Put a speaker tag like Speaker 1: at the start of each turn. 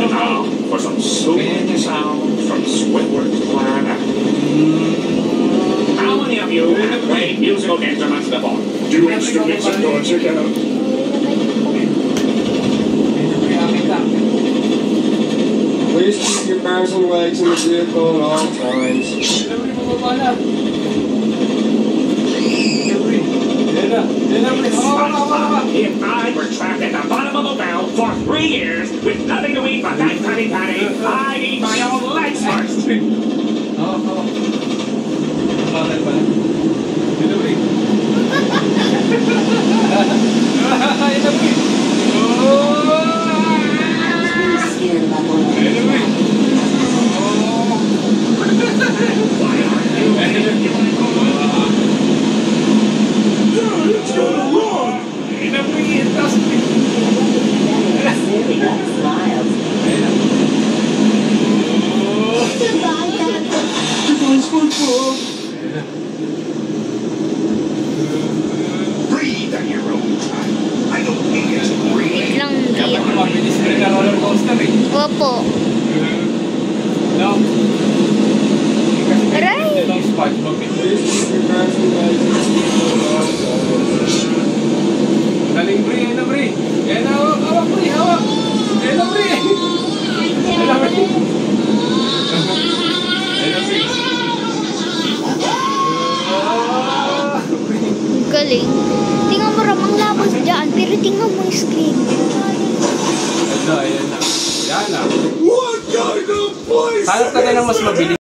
Speaker 1: Now, for some soothing sound from Squidward's planet. How many of you have played musical instruments before? Do instruments of yours again?
Speaker 2: Please keep your arms and legs in the vehicle at all times.
Speaker 1: If I were trapped at the bottom of a well for 3 years with nothing to eat but that Krabby Patty, I'd eat my own legs first. Breathe on your own time. I don't think it's breathe.
Speaker 3: Opo.
Speaker 2: No.
Speaker 3: Aray!
Speaker 2: Please keep your arms and legs in the vehicle at all times. Galing, Bri. Yan na, Bri. Yan na, hawak, Bri. Hawak. Yan na, Bri. Yan na, Bri. Yan na, Bri.
Speaker 3: Galing. Tingnan mo ramang labas dyan, pero tingnan mo yung screen.
Speaker 2: Ayan na. Yan na. What kind of place? Hanap ka na ng mas mabilis.